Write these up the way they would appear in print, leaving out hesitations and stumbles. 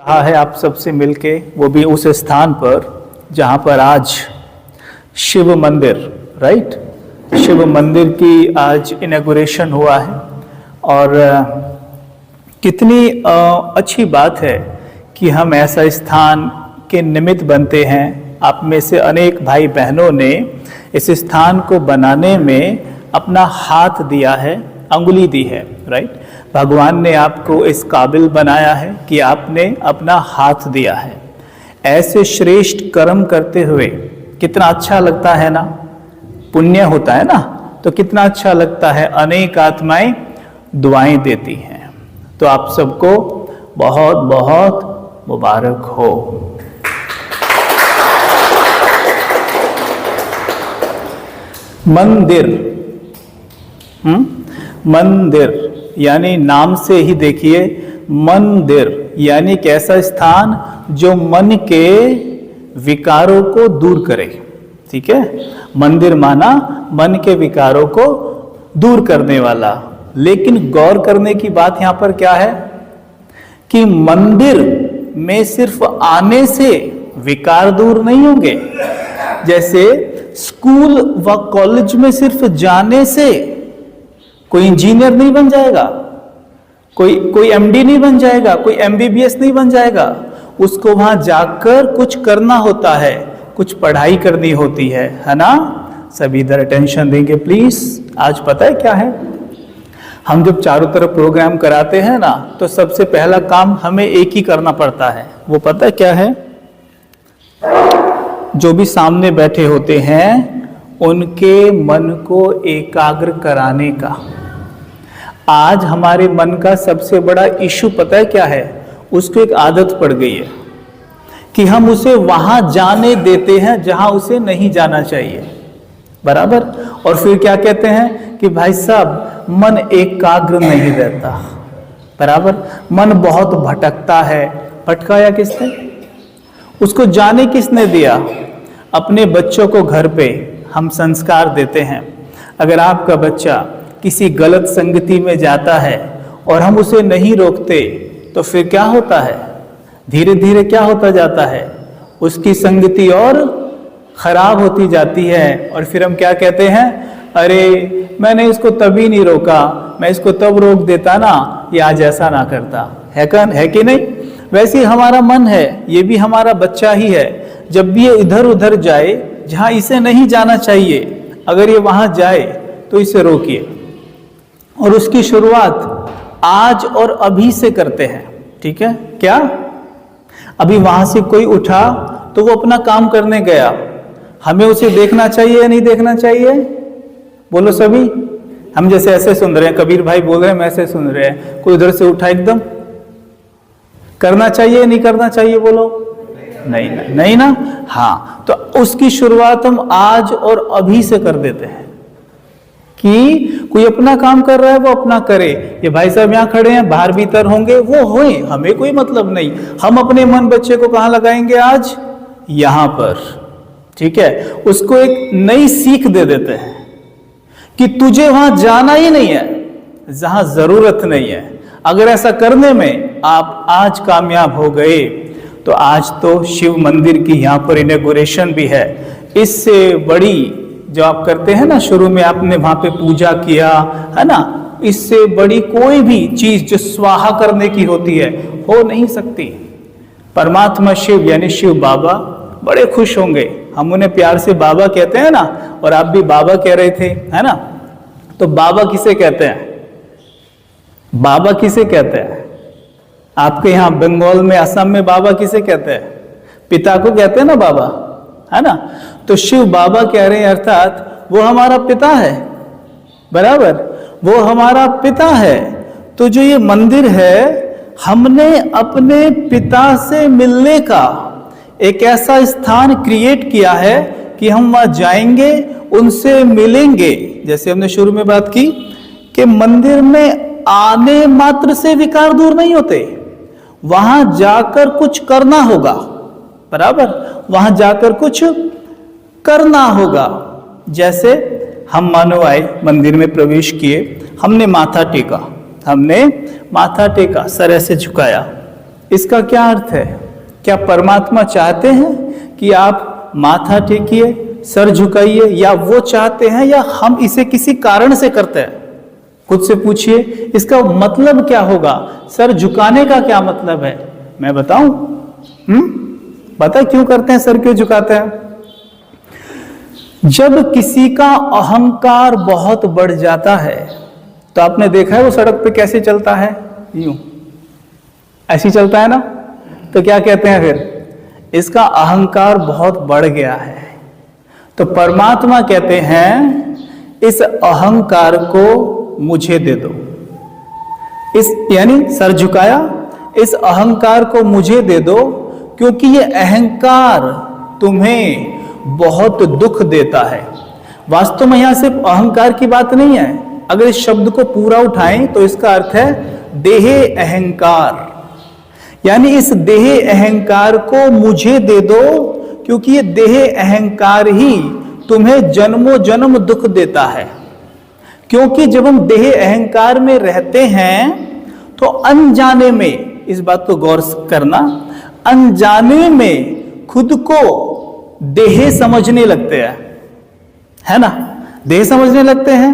रहा है आप सबसे मिलके, वो भी उस स्थान पर जहाँ पर आज शिव मंदिर, राइट, शिव मंदिर की आज इनॉग्रेशन हुआ है। और कितनी अच्छी बात है कि हम ऐसा स्थान के निमित्त बनते हैं। आप में से अनेक भाई बहनों ने इस स्थान को बनाने में अपना हाथ दिया है, अंगुली दी है, राइट। भगवान ने आपको इस काबिल बनाया है कि आपने अपना हाथ दिया है। ऐसे श्रेष्ठ कर्म करते हुए कितना अच्छा लगता है ना, पुण्य होता है ना, तो कितना अच्छा लगता है। अनेक आत्माएं दुआएं देती हैं। तो आप सबको बहुत बहुत मुबारक हो। मंदिर, मंदिर यानी नाम से ही देखिए, मंदिर यानी एक ऐसा स्थान जो मन के विकारों को दूर करे, ठीक है। मंदिर माना मन के विकारों को दूर करने वाला। लेकिन गौर करने की बात यहां पर क्या है कि मंदिर में सिर्फ आने से विकार दूर नहीं होंगे। जैसे स्कूल व कॉलेज में सिर्फ जाने से कोई इंजीनियर नहीं बन जाएगा, कोई एमडी नहीं बन जाएगा, कोई एमबीबीएस नहीं बन जाएगा। उसको वहां जाकर कुछ करना होता है, कुछ पढ़ाई करनी होती है ना। सभी इधर अटेंशन देंगे प्लीज। आज पता है क्या है, हम जब चारों तरफ प्रोग्राम कराते हैं ना, तो सबसे पहला काम हमें एक ही करना पड़ता है। वो पता है क्या है? जो भी सामने बैठे होते हैं उनके मन को एकाग्र कराने का। आज हमारे मन का सबसे बड़ा इशू पता है क्या है? उसको एक आदत पड़ गई है कि हम उसे वहां जाने देते हैं जहां उसे नहीं जाना चाहिए, बराबर। और फिर क्या कहते हैं कि भाई साहब मन एकाग्र नहीं रहता, बराबर। मन बहुत भटकता है। भटकाया किसने? उसको जाने किसने दिया? अपने बच्चों को घर पे हम संस्कार देते हैं। अगर आपका बच्चा किसी गलत संगति में जाता है और हम उसे नहीं रोकते, तो फिर क्या होता है? धीरे धीरे क्या होता जाता है? उसकी संगति और खराब होती जाती है। और फिर हम क्या कहते हैं? अरे मैंने इसको तभी नहीं रोका, मैं इसको तब रोक देता ना, ये आज ऐसा ना करता। है कि नहीं? वैसे ही हमारा मन है, ये भी हमारा बच्चा ही है। जब भी ये इधर उधर जाए जहां इसे नहीं जाना चाहिए, अगर ये वहां जाए तो इसे रोकिए। और उसकी शुरुआत आज और अभी से करते हैं, ठीक है? क्या अभी वहां से कोई उठा तो वो अपना काम करने गया, हमें उसे देखना चाहिए या नहीं देखना चाहिए? बोलो सभी। हम जैसे ऐसे सुन रहे हैं, कबीर भाई बोल रहे हैं, हम ऐसे सुन रहे हैं। कोई उधर से उठा एकदम, करना चाहिए नहीं करना चाहिए? बोलो नहीं ना, नहीं ना। हाँ, तो उसकी शुरुआत हम आज और अभी से कर देते हैं कि कोई अपना काम कर रहा है वो अपना करे। ये भाई साहब यहाँ खड़े हैं, बाहर भीतर होंगे, वो होए, हमें कोई मतलब नहीं। हम अपने मन बच्चे को कहाँ लगाएंगे? आज यहां पर, ठीक है। उसको एक नई सीख दे देते हैं कि तुझे वहां जाना ही नहीं है जहां जरूरत नहीं है। अगर ऐसा करने में आप आज कामयाब हो गए, तो आज तो शिव मंदिर की यहाँ पर इनॉग्रेशन भी है। इससे बड़ी जो आप करते हैं ना, शुरू में आपने वहां पे पूजा किया है ना, इससे बड़ी कोई भी चीज जो स्वाहा करने की होती है हो नहीं सकती। परमात्मा शिव यानी शिव बाबा बड़े खुश होंगे। हम उन्हें प्यार से बाबा कहते हैं ना, और आप भी बाबा कह रहे थे, है ना। तो बाबा किसे कहते हैं? बाबा किसे कहते हैं? आपके यहाँ बंगाल में, असम में बाबा किसे कहते हैं? पिता को कहते हैं ना बाबा, है ना। तो शिव बाबा कह रहे हैं, अर्थात वो हमारा पिता है, बराबर, वो हमारा पिता है। तो जो ये मंदिर है, हमने अपने पिता से मिलने का एक ऐसा स्थान क्रिएट किया है कि हम वहां जाएंगे, उनसे मिलेंगे। जैसे हमने शुरू में बात की कि मंदिर में आने मात्र से विकार दूर नहीं होते, वहां जाकर कुछ करना होगा, बराबर, वहां जाकर कुछ करना होगा। जैसे हम मानो आए, मंदिर में प्रवेश किए, हमने माथा टेका, सर ऐसे झुकाया, इसका क्या अर्थ है? क्या परमात्मा चाहते हैं कि आप माथा टेकिए, सर झुकाइए, या वो चाहते हैं, या हम इसे किसी कारण से करते हैं? खुद से पूछिए, इसका मतलब क्या होगा? सर झुकाने का क्या मतलब है? मैं बताऊं? पता क्यों करते हैं? सर क्यों झुकाते हैं? जब किसी का अहंकार बहुत बढ़ जाता है, तो आपने देखा है वो सड़क पे कैसे चलता है? यूं ऐसी चलता है ना, तो क्या कहते हैं फिर? इसका अहंकार बहुत बढ़ गया है। तो परमात्मा कहते हैं इस अहंकार को मुझे दे दो। इस यानी सर झुकाया, इस अहंकार को मुझे दे दो, क्योंकि ये अहंकार तुम्हें बहुत दुख देता है। वास्तव में यहां सिर्फ अहंकार की बात नहीं है। अगर इस शब्द को पूरा उठाएं तो इसका अर्थ है देह अहंकार, यानी इस देह अहंकार को मुझे दे दो, क्योंकि ये देह अहंकार ही तुम्हें जन्मों जन्म दुख देता है। क्योंकि जब हम देह अहंकार में रहते हैं तो अनजाने में, इस बात को गौर करना, अनजाने में खुद को देह समझने लगते हैं, है ना? देह समझने लगते हैं,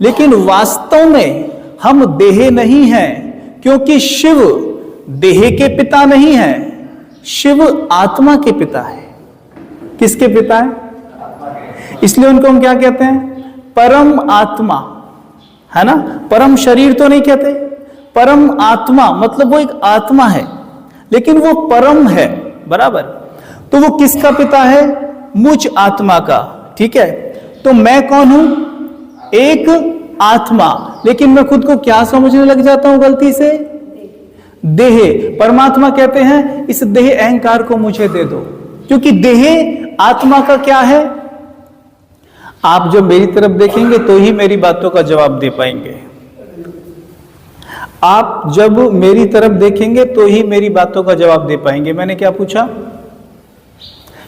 लेकिन वास्तव में हम देह नहीं हैं, क्योंकि शिव देह के पिता नहीं है, शिव आत्मा के पिता है। किसके पिता है? इसलिए उनको हम क्या कहते हैं? परम आत्मा, है ना? परम शरीर तो नहीं कहते, परम आत्मा मतलब वो एक आत्मा है, लेकिन वो परम है, बराबर। तो वो किसका पिता है? मुझ आत्मा का, ठीक है? तो मैं कौन हूं? एक आत्मा, लेकिन मैं खुद को क्या समझने लग जाता हूं गलती से? देह। परमात्मा कहते हैं इस देह अहंकार को मुझे दे दो, क्योंकि देह आत्मा का क्या है? आप जब मेरी तरफ देखेंगे तो ही मेरी बातों का जवाब दे पाएंगे। आप जब मेरी तरफ देखेंगे तो ही मेरी बातों का जवाब दे पाएंगे। मैंने क्या पूछा?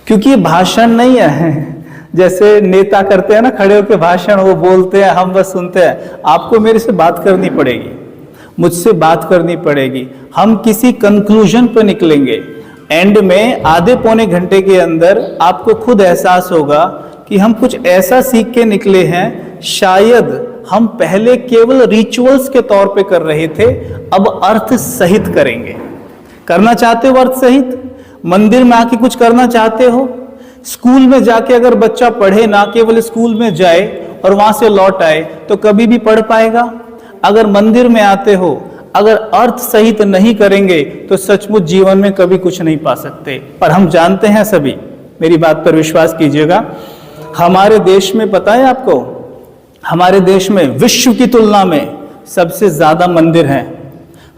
क्योंकि ये भाषण नहीं है, जैसे नेता करते हैं ना, खड़े होकर भाषण वो बोलते हैं, हम बस सुनते हैं। आपको मेरे से बात करनी पड़ेगी, मुझसे बात करनी पड़ेगी। हम किसी कंक्लूजन पर निकलेंगे। एंड में आधे पौने घंटे के अंदर आपको खुद एहसास होगा कि हम कुछ ऐसा सीख के निकले हैं, शायद हम पहले केवल रिचुअल्स के तौर पे कर रहे थे, अब अर्थ सहित करेंगे। करना चाहते हो अर्थ सहित? मंदिर में आके कुछ करना चाहते हो? स्कूल में जाके अगर बच्चा पढ़े, ना केवल स्कूल में जाए और वहां से लौट आए, तो कभी भी पढ़ पाएगा? अगर मंदिर में आते हो, अगर अर्थ सहित नहीं करेंगे तो सचमुच जीवन में कभी कुछ नहीं पा सकते। पर हम जानते हैं सभी, मेरी बात पर विश्वास कीजिएगा, हमारे देश में, पता है आपको, हमारे देश में विश्व की तुलना में सबसे ज्यादा मंदिर हैं।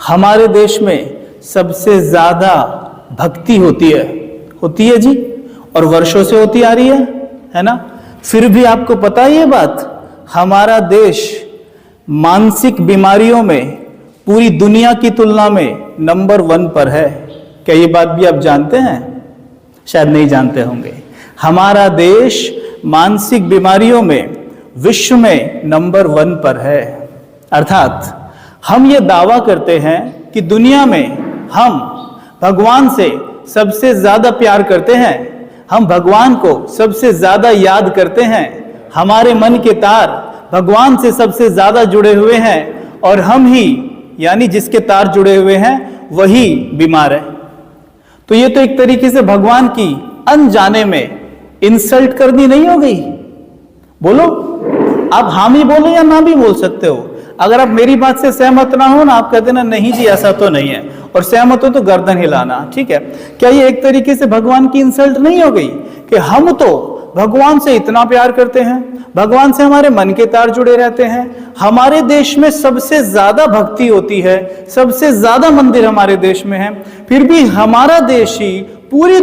हमारे देश में सबसे ज्यादा भक्ति होती है जी, और वर्षों से होती आ रही है ना? फिर भी आपको पता है ये बात, हमारा देश मानसिक बीमारियों में पूरी दुनिया की तुलना में नंबर 1 पर है। क्या ये बात भी आप जानते हैं? शायद नहीं जानते होंगे। हमारा देश मानसिक बीमारियों में विश्व में नंबर 1 पर है। अर्थात हम ये दावा करते हैं कि दुनिया में हम भगवान से सबसे ज्यादा प्यार करते हैं, हम भगवान को सबसे ज्यादा याद करते हैं, हमारे मन के तार भगवान से सबसे ज्यादा जुड़े हुए हैं, और हम ही, यानी जिसके तार जुड़े हुए हैं वही बीमार है। तो ये तो एक तरीके से भगवान की अनजाने में इंसल्ट करनी नहीं हो गई? बोलो, आप हामी बोलो या ना भी बोल सकते हो। अगर आप मेरी बात से सहमत ना हो ना, आप कहते ना नहीं जी ऐसा तो नहीं है, और सहमत हो तो गर्दन हिलाना, ठीक है? क्या ये एक तरीके से भगवान की इंसल्ट नहीं हो गई कि हम तो भगवान से इतना प्यार करते हैं, भगवान से हमारे मन के तार जुड़े रहते हैं, हमारे देश में सबसे ज्यादा भक्ति होती है, सबसे ज्यादा मंदिर हमारे देश में है, फिर भी हमारा देश ही पूरी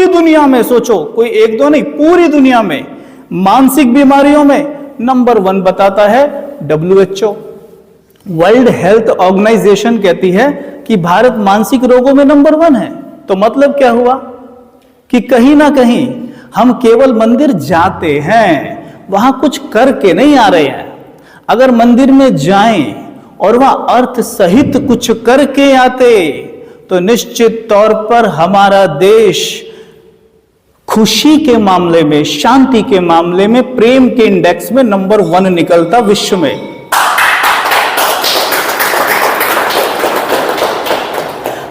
दुनिया में सोचो, कोई एक दो नहीं, पूरी दुनिया में मानसिक बीमारियों में नंबर 1 बताता है WHO। वर्ल्ड हेल्थ ऑर्गेनाइजेशन कहती है कि भारत मानसिक रोगों में नंबर 1 है। तो मतलब क्या हुआ कि कहीं ना कहीं हम केवल मंदिर जाते हैं, वहां कुछ करके नहीं आ रहे हैं। अगर मंदिर में जाएं और वह अर्थ सहित कुछ करके आते तो निश्चित तौर पर हमारा देश खुशी के मामले में, शांति के मामले में, प्रेम के इंडेक्स में नंबर 1 निकलता विश्व में।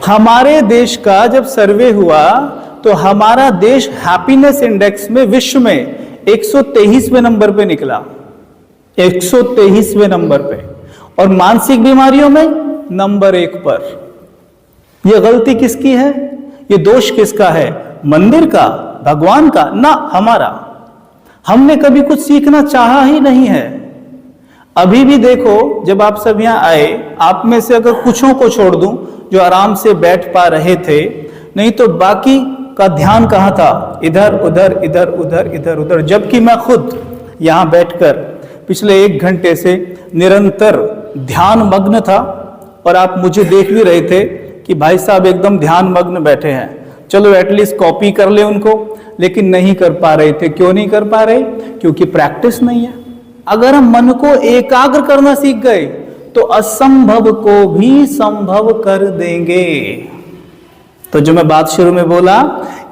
हमारे देश का जब सर्वे हुआ तो हमारा देश हैप्पीनेस इंडेक्स में विश्व में 123वें नंबर पे निकला, 123वें नंबर पे, और मानसिक बीमारियों में नंबर 1 पर। यह गलती किसकी है? यह दोष किसका है? मंदिर का, भगवान का? ना, हमारा। हमने कभी कुछ सीखना चाहा ही नहीं है। अभी भी देखो, जब आप सब यहां आए, आप में से अगर कुछों को छोड़ दूं जो आराम से बैठ पा रहे थे, नहीं तो बाकी का ध्यान कहां था? इधर उधर, इधर उधर, इधर उधर। जबकि मैं खुद यहां बैठकर पिछले 1 घंटे से निरंतर ध्यान मग्न था, और आप मुझे देख भी रहे थे कि भाई साहब एकदम ध्यान मग्न बैठे हैं, चलो एटलीस्ट कॉपी कर ले उनको, लेकिन नहीं कर पा रहे थे। क्यों नहीं कर पा रहे? क्योंकि प्रैक्टिस नहीं है। अगर हम मन को एकाग्र करना सीख गए तो असंभव को भी संभव कर देंगे। तो जो मैं बात शुरू में बोला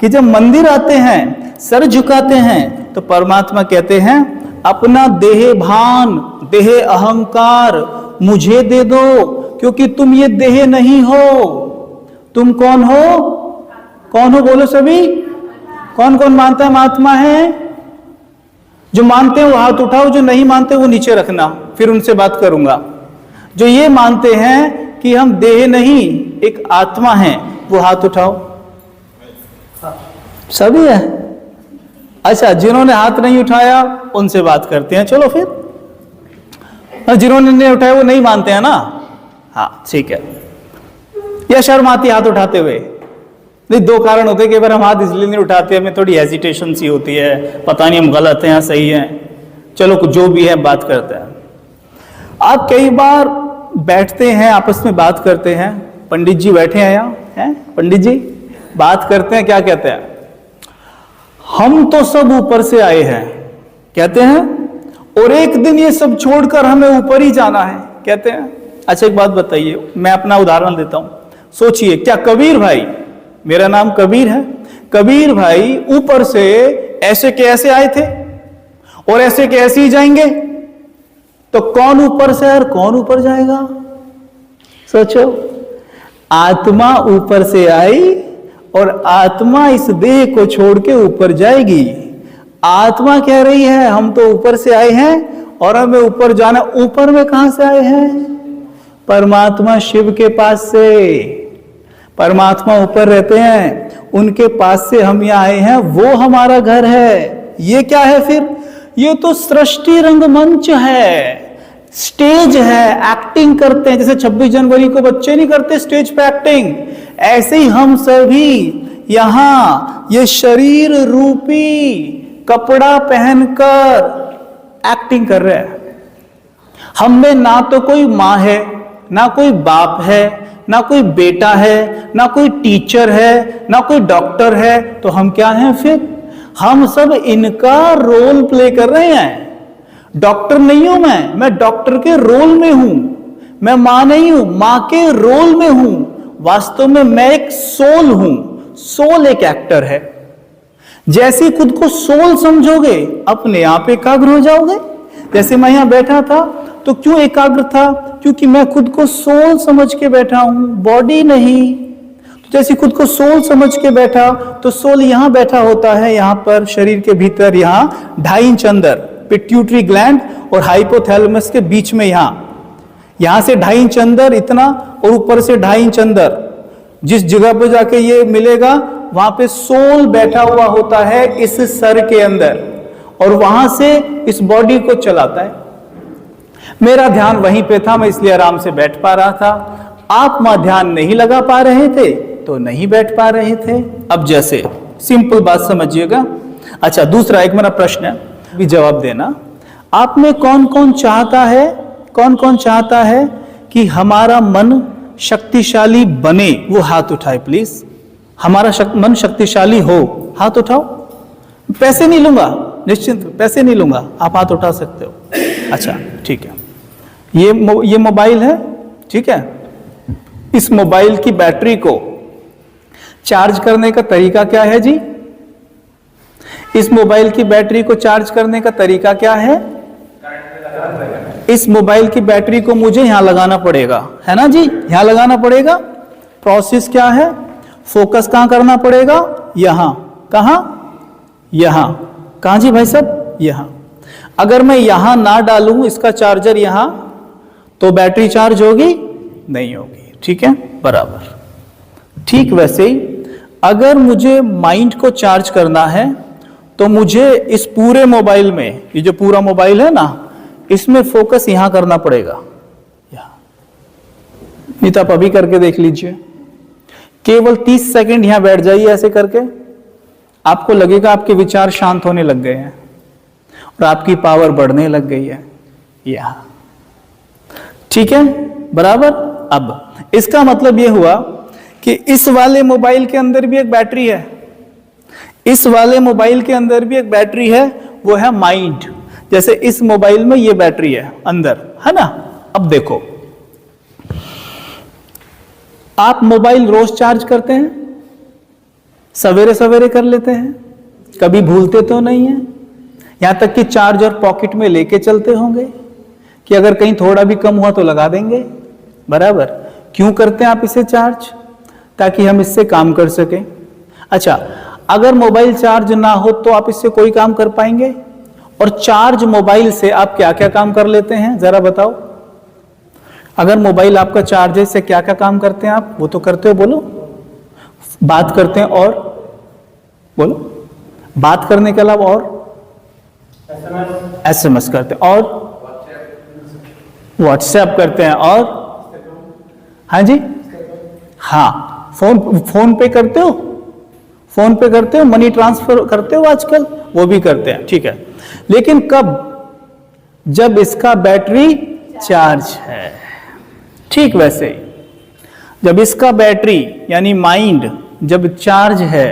कि जब मंदिर आते हैं, सर झुकाते हैं, तो परमात्मा कहते हैं अपना देह भान, देह अहंकार मुझे दे दो, क्योंकि तुम ये देह नहीं हो। तुम कौन हो? कौन हो बोलो सभी? कौन कौन मानता है महात्मा है? जो मानते हैं वो हाथ उठाओ, जो नहीं मानते वो नीचे रखना, फिर उनसे बात करूंगा। जो ये मानते हैं कि हम देह नहीं एक आत्मा हैं, वो हाथ उठाओ। सभी है? अच्छा, जिन्होंने हाथ नहीं उठाया उनसे बात करते हैं, चलो फिर। और जिन्होंने नहीं उठाया वो नहीं मानते हैं ना? हाँ ठीक है। या शर्म आती हाथ उठाते हुए? नहीं, 2 कारण होते हैं कि बार हम हाथ इसलिए नहीं उठाते, हमें थोड़ी हेजिटेशन सी होती है, पता नहीं हम गलत हैं या सही हैं। चलो जो भी है बात करते हैं। आप कई बार बैठते हैं, आपस में बात करते हैं, पंडित जी बैठे हैं यहाँ, हैं पंडित जी, बात करते हैं, क्या कहते हैं? हम तो सब ऊपर से आए हैं, कहते हैं, और एक दिन ये सब छोड़कर हमें ऊपर ही जाना है, कहते हैं। अच्छा एक बात बताइए, मैं अपना उदाहरण देता हूं। सोचिए, क्या कबीर भाई, मेरा नाम कबीर है, कबीर भाई ऊपर से ऐसे के ऐसे आए थे और ऐसे के ऐसे ही जाएंगे? तो कौन ऊपर से और कौन ऊपर जाएगा? सोचो, आत्मा ऊपर से आई और आत्मा इस देह को छोड़ के ऊपर जाएगी। आत्मा कह रही है हम तो ऊपर से आए हैं और हमें ऊपर जाना। ऊपर में कहां से आए हैं? परमात्मा शिव के पास से। परमात्मा ऊपर रहते हैं, उनके पास से हम यहाँ आए हैं, वो हमारा घर है। ये क्या है फिर? ये तो सृष्टि रंगमंच है, स्टेज है, एक्टिंग करते हैं। जैसे 26 जनवरी को बच्चे नहीं करते स्टेज पे एक्टिंग, ऐसे ही हम सभी यहाँ ये शरीर रूपी कपड़ा पहनकर एक्टिंग कर रहे हैं। हम में ना तो कोई माँ है, ना कोई बाप है, ना कोई बेटा है, ना कोई टीचर है, ना कोई डॉक्टर है। तो हम क्या हैं फिर? हम सब इनका रोल प्ले कर रहे हैं। डॉक्टर नहीं हूं मैं डॉक्टर के रोल में हूं। मैं मां नहीं हूं, मां के रोल में हूं। वास्तव में मैं एक सोल हूं। सोल एक एक्टर है। जैसे खुद को सोल समझोगे, अपने आप एकाग्र हो जाओगे। जैसे मैं यहां बैठा था तो क्यों एकाग्र था? क्योंकि मैं खुद को सोल समझ के बैठा हूं, बॉडी नहीं। तो जैसे खुद को सोल समझ के बैठा, तो सोल यहां बैठा होता है, यहां पर शरीर के भीतर, यहां 2.5 इंच अंदर पिट्यूटरी ग्लैंड और हाइपोथैलेमस के बीच में, यहां से 2.5 इंच अंदर इतना, और ऊपर से 2.5 इंच अंदर। जिस जगह पर जाके ये मिलेगा वहां पे सोल बैठा हुआ होता है इस सर के अंदर, और वहां से इस बॉडी को चलाता है। मेरा ध्यान वहीं पे था, मैं इसलिए आराम से बैठ पा रहा था। आप वहां ध्यान नहीं लगा पा रहे थे तो नहीं बैठ पा रहे थे। अब जैसे सिंपल बात समझिएगा। अच्छा, दूसरा एक मेरा प्रश्न है, भी जवाब देना। आप में कौन कौन चाहता है कि हमारा मन शक्तिशाली बने? वो हाथ उठाए प्लीज। हमारा मन शक्तिशाली हो, हाथ उठाओ। पैसे नहीं लूंगा, निश्चिंत पैसे नहीं लूंगा, आप हाथ उठा सकते हो। अच्छा ठीक है। ये मोबाइल है, ठीक है। इस मोबाइल की बैटरी को चार्ज करने का तरीका क्या है जी? इस मोबाइल की बैटरी को चार्ज करने का तरीका क्या है? इस मोबाइल की बैटरी को मुझे यहां लगाना पड़ेगा, है ना जी? यहां लगाना पड़ेगा। प्रोसेस क्या है? फोकस कहां करना पड़ेगा? यहां। कहां? यहां। कहां जी भाई साहब? यहां। अगर मैं यहां ना डालूं इसका चार्जर यहां, तो बैटरी चार्ज होगी? नहीं होगी। ठीक है, बराबर। ठीक वैसे ही अगर मुझे माइंड को चार्ज करना है तो मुझे इस पूरे मोबाइल में, ये जो पूरा मोबाइल है ना, इसमें फोकस यहां करना पड़ेगा। नहीं तो आप अभी करके देख लीजिए, केवल 30 सेकंड यहां बैठ जाइए ऐसे करके, आपको लगेगा आपके विचार शांत होने लग गए हैं और आपकी पावर बढ़ने लग गई है यहां। ठीक है, बराबर। अब इसका मतलब यह हुआ कि इस वाले मोबाइल के अंदर भी एक बैटरी है, इस वाले मोबाइल के अंदर भी एक बैटरी है, वो है माइंड। जैसे इस मोबाइल में ये बैटरी है अंदर, है ना। अब देखो, आप मोबाइल रोज चार्ज करते हैं, सवेरे सवेरे कर लेते हैं, कभी भूलते तो नहीं है। यहां तक कि चार्जर पॉकेट में लेके चलते होंगे कि अगर कहीं थोड़ा भी कम हुआ तो लगा देंगे, बराबर। क्यों करते हैं आप इसे चार्ज? ताकि हम इससे काम कर सकें। अच्छा, अगर मोबाइल चार्ज ना हो तो आप इससे कोई काम कर पाएंगे? और चार्ज मोबाइल से आप क्या क्या काम कर लेते हैं, जरा बताओ। अगर मोबाइल आपका चार्ज है, इससे क्या क्या काम करते हैं आप? वो तो करते हो, बोलो। बात करते हैं, और बोलो। बात करने के अलावा और? SMS करते हैं, और व्हाट्सएप करते हैं, और? हाँ जी, हाँ। फोन पे करते हो? फोन पे करते हो? मनी ट्रांसफर करते हो आजकल? वो भी करते हैं, ठीक है। लेकिन कब? जब इसका बैटरी चार्ज है। ठीक वैसे ही जब इसका बैटरी यानी माइंड जब चार्ज है,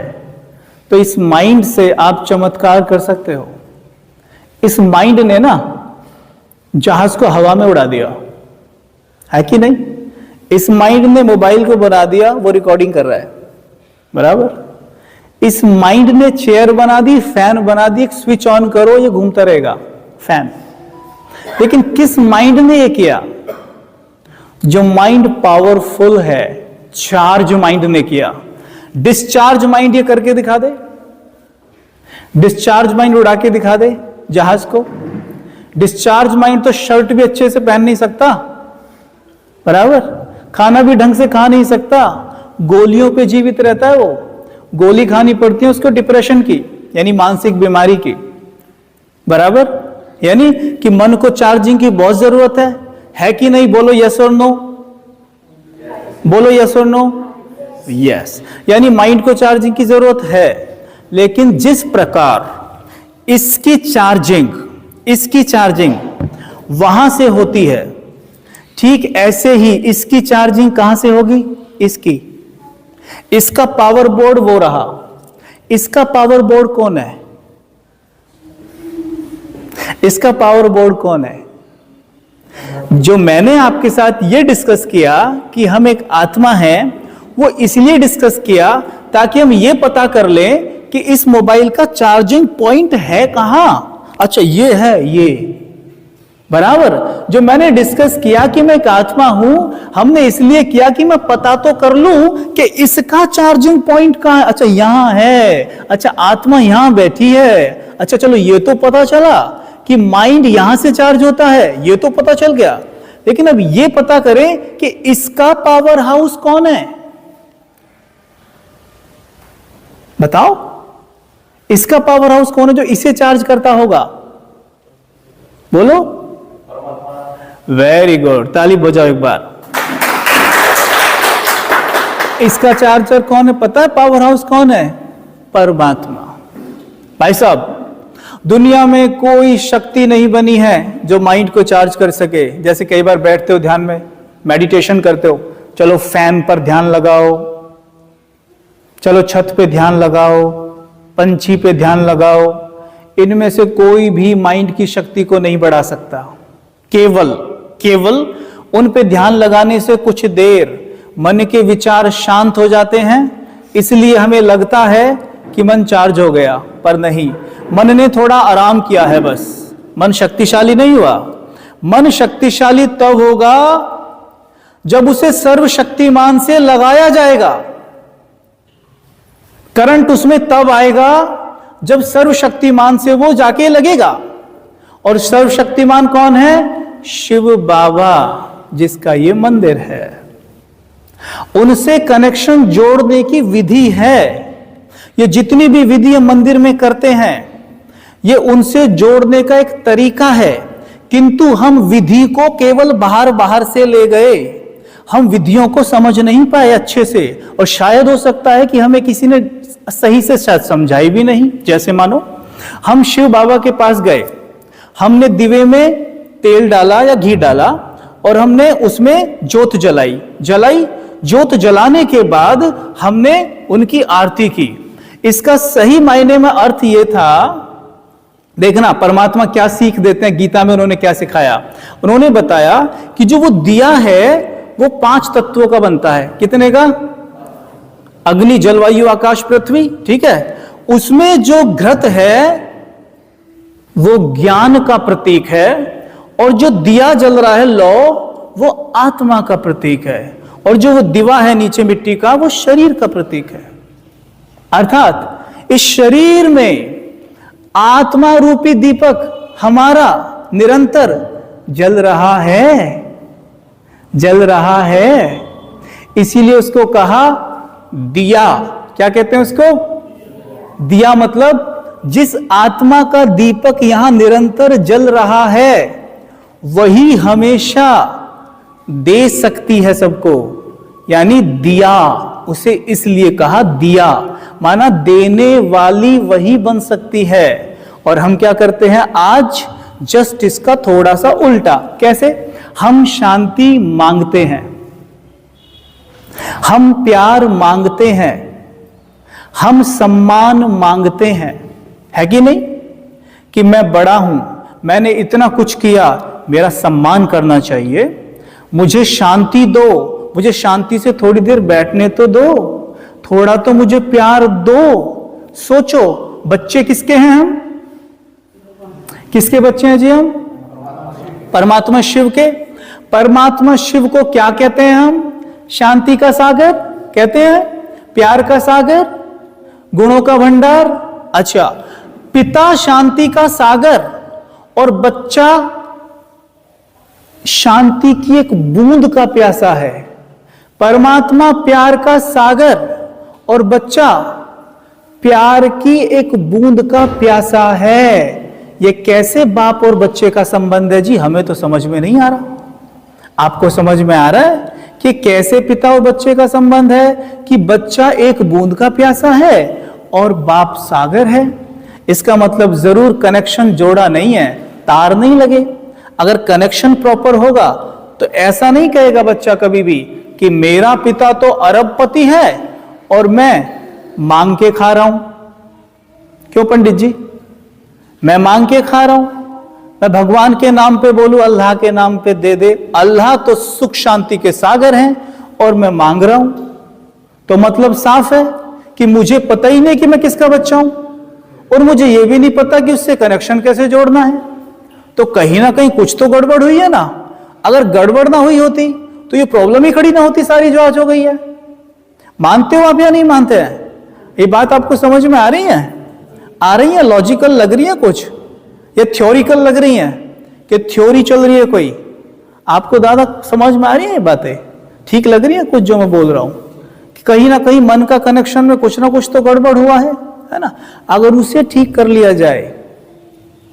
तो इस माइंड से आप चमत्कार कर सकते हो। इस माइंड ने ना जहाज को हवा में उड़ा दिया, है कि नहीं? इस माइंड ने मोबाइल को बना दिया, वो रिकॉर्डिंग कर रहा है, बराबर। इस माइंड ने चेयर बना दी, फैन बना दी, स्विच ऑन करो ये घूमता रहेगा फैन। लेकिन किस माइंड ने ये किया? जो माइंड पावरफुल है, चार्ज माइंड ने किया। डिस्चार्ज माइंड ये करके दिखा दे, डिस्चार्ज माइंड उड़ा के दिखा दे जहाज को। डिस्चार्ज माइंड तो शर्ट भी अच्छे से पहन नहीं सकता, बराबर। खाना भी ढंग से खा नहीं सकता, गोलियों पे जीवित रहता है। वो गोली खानी पड़ती है उसको डिप्रेशन की, यानी मानसिक बीमारी की, बराबर। यानी कि मन को चार्जिंग की बहुत जरूरत है कि नहीं? बोलो यस और नो, बोलो यस और नो। यस, यानी माइंड को चार्जिंग की जरूरत है। लेकिन जिस प्रकार इसकी चार्जिंग वहां से होती है, ठीक ऐसे ही इसकी चार्जिंग कहां से होगी? इसका पावर बोर्ड वो रहा। इसका पावर बोर्ड कौन है? इसका पावर बोर्ड कौन है? जो मैंने आपके साथ ये डिस्कस किया कि हम एक आत्मा हैं, वो इसलिए डिस्कस किया ताकि हम ये पता कर लें कि इस मोबाइल का चार्जिंग पॉइंट है कहां। अच्छा, ये है, ये, बराबर। जो मैंने डिस्कस किया कि मैं एक आत्मा हूं, हमने इसलिए किया कि मैं पता तो कर लूं कि इसका चार्जिंग पॉइंट कहां है। अच्छा, यहां है। अच्छा, आत्मा यहां बैठी है। अच्छा, चलो ये तो पता चला कि माइंड यहां से चार्ज होता है, ये तो पता चल गया। लेकिन अब ये पता करें कि इसका पावर हाउस कौन है। बताओ, इसका पावर हाउस कौन है जो इसे चार्ज करता होगा? बोलो। वेरी गुड, ताली बजाओ एक बार। इसका चार्जर कौन है पता है? पावर हाउस कौन है? परमात्मा। भाई साहब, दुनिया में कोई शक्ति नहीं बनी है जो माइंड को चार्ज कर सके। जैसे कई बार बैठते हो ध्यान में, मेडिटेशन करते हो, चलो फैन पर ध्यान लगाओ, चलो छत पे ध्यान लगाओ, पंछी पे ध्यान लगाओ। इनमें से कोई भी माइंड की शक्ति को नहीं बढ़ा सकता। केवल उन पे ध्यान लगाने से कुछ देर मन के विचार शांत हो जाते हैं, इसलिए हमें लगता है कि मन चार्ज हो गया, पर नहीं, मन ने थोड़ा आराम किया है बस। मन शक्तिशाली नहीं हुआ। मन शक्तिशाली तब होगा जब उसे सर्वशक्तिमान से लगाया जाएगा। करंट उसमें तब आएगा जब सर्वशक्तिमान से वो जाके लगेगा। और सर्वशक्तिमान कौन है? शिव बाबा, जिसका ये मंदिर है। उनसे कनेक्शन जोड़ने की विधि है। ये जितनी भी विधि हम मंदिर में करते हैं, ये उनसे जोड़ने का एक तरीका है। किंतु हम विधि को केवल बाहर बाहर से ले गए, हम विधियों को समझ नहीं पाए अच्छे से, और शायद हो सकता है कि हमें किसी ने सही से शायद समझाई भी नहीं। जैसे मानो हम शिव बाबा के पास गए, हमने दिवे में तेल डाला या घी डाला और हमने उसमें जोत जलाई। जोत जलाने के बाद हमने उनकी आरती की। इसका सही मायने में अर्थ यह था, देखना परमात्मा क्या सीख देते हैं गीता में, उन्होंने क्या सिखाया। उन्होंने बताया कि जो वो दिया है वो 5 तत्वों का बनता है। कितने का? अग्नि, जल, वायु, आकाश, पृथ्वी, ठीक है। उसमें जो घृत है वो ज्ञान का प्रतीक है, और जो दिया जल रहा है लौ, वो आत्मा का प्रतीक है, और जो वो दिवा है नीचे मिट्टी का, वो शरीर का प्रतीक है। अर्थात इस शरीर में आत्मा रूपी दीपक हमारा निरंतर जल रहा है। इसीलिए उसको कहा दिया। क्या कहते हैं उसको? दिया मतलब जिस आत्मा का दीपक यहां निरंतर जल रहा है, वही हमेशा दे सकती है सबको, यानी दिया। उसे इसलिए कहा दिया, माना देने वाली वही बन सकती है। और हम क्या करते हैं आज? जस्ट इसका थोड़ा सा उल्टा। कैसे? हम शांति मांगते हैं, हम प्यार मांगते हैं, हम सम्मान मांगते हैं, है कि नहीं? कि मैं बड़ा हूं, मैंने इतना कुछ किया, मेरा सम्मान करना चाहिए, मुझे शांति दो, मुझे शांति से थोड़ी देर बैठने तो दो, थोड़ा तो मुझे प्यार दो। सोचो, बच्चे किसके हैं हम? किसके बच्चे हैं जी हम? परमात्मा शिव के। परमात्मा शिव को क्या कहते हैं हम? शांति का सागर कहते हैं, प्यार का सागर, गुणों का भंडार। अच्छा, पिता शांति का सागर और बच्चा शांति की एक बूंद का प्यासा है। परमात्मा प्यार का सागर और बच्चा प्यार की एक बूंद का प्यासा है। ये कैसे बाप और बच्चे का संबंध है जी? हमें तो समझ में नहीं आ रहा। आपको समझ में आ रहा है कि कैसे पिता और बच्चे का संबंध है? कि बच्चा एक बूंद का प्यासा है और बाप सागर है। इसका मतलब जरूर कनेक्शन जोड़ा नहीं है, तार नहीं लगे। अगर कनेक्शन प्रॉपर होगा तो ऐसा नहीं कहेगा बच्चा कभी भी कि मेरा पिता तो अरबपति है और मैं मांग के खा रहा हूं। क्यों पंडित जी? मैं मांग के खा रहा हूं, मैं भगवान के नाम पे बोलूं, अल्लाह के नाम पे दे दे। अल्लाह तो सुख शांति के सागर हैं और मैं मांग रहा हूं। तो मतलब साफ है कि मुझे पता ही नहीं कि मैं किसका बच्चा हूं, और मुझे यह भी नहीं पता कि उससे कनेक्शन कैसे जोड़ना है। तो कहीं ना कहीं कुछ तो गड़बड़ हुई है ना। अगर गड़बड़ ना हुई होती तो ये प्रॉब्लम ही खड़ी ना होती सारी जो आज हो गई है। मानते हो आप या नहीं मानते हैं? ये बात आपको समझ में आ रही है? आ रही है? लॉजिकल लग रही है कुछ, ये थ्योरिकल लग रही है कि थ्योरी चल रही है कोई? आपको दादा समझ में आ रही है बातें? ठीक लग रही है कुछ जो मैं बोल रहा हूं? कि कहीं ना कहीं मन का कनेक्शन में कुछ ना कुछ तो गड़बड़ हुआ है ना। अगर उसे ठीक कर लिया जाए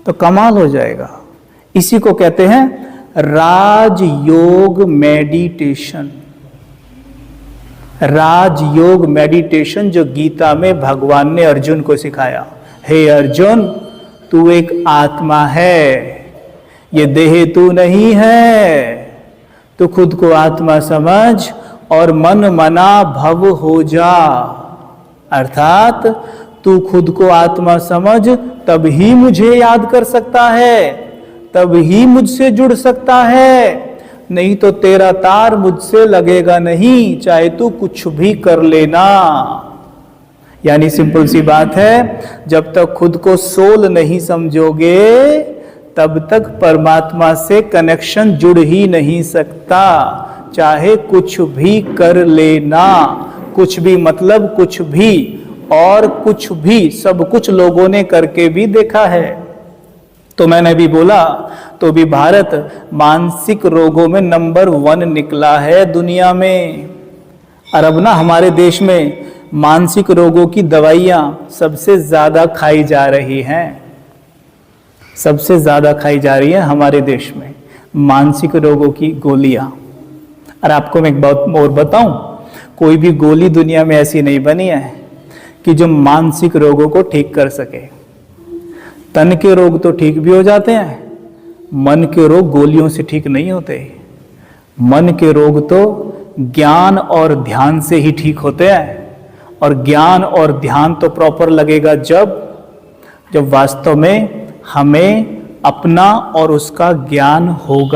तो कमाल हो जाएगा। इसी को कहते हैं राजयोग मेडिटेशन। राजयोग मेडिटेशन जो गीता में भगवान ने अर्जुन को सिखाया। हे अर्जुन, तू एक आत्मा है, ये देह तू नहीं है। तू खुद को आत्मा समझ और मन मना भव हो जा। अर्थात तू खुद को आत्मा समझ, तब ही मुझे याद कर सकता है, तब ही मुझसे जुड़ सकता है, नहीं तो तेरा तार मुझसे लगेगा नहीं, चाहे तू कुछ भी कर लेना। यानी सिंपल सी बात है, जब तक खुद को सोल नहीं समझोगे तब तक परमात्मा से कनेक्शन जुड़ ही नहीं सकता। चाहे कुछ भी कर लेना, कुछ भी मतलब कुछ भी, और कुछ भी, सब कुछ लोगों ने करके भी देखा है। तो मैंने भी बोला, तो भी भारत मानसिक रोगों में नंबर 1 निकला है दुनिया में। और अब ना हमारे देश में मानसिक रोगों की दवाइयाँ सबसे ज़्यादा खाई जा रही हैं, सबसे ज़्यादा खाई जा रही है हमारे देश में मानसिक रोगों की गोलियाँ। और आपको मैं एक बात और बताऊं, कोई भी गोली दुनिया में ऐसी नहीं बनी है कि जो मानसिक रोगों को ठीक कर सके। तन के रोग तो ठीक भी हो जाते हैं, मन के रोग गोलियों से ठीक नहीं होते। मन के रोग तो ज्ञान और ध्यान से ही ठीक होते हैं, और ज्ञान और ध्यान तो प्रॉपर लगेगा जब वास्तव में हमें अपना और उसका ज्ञान होगा।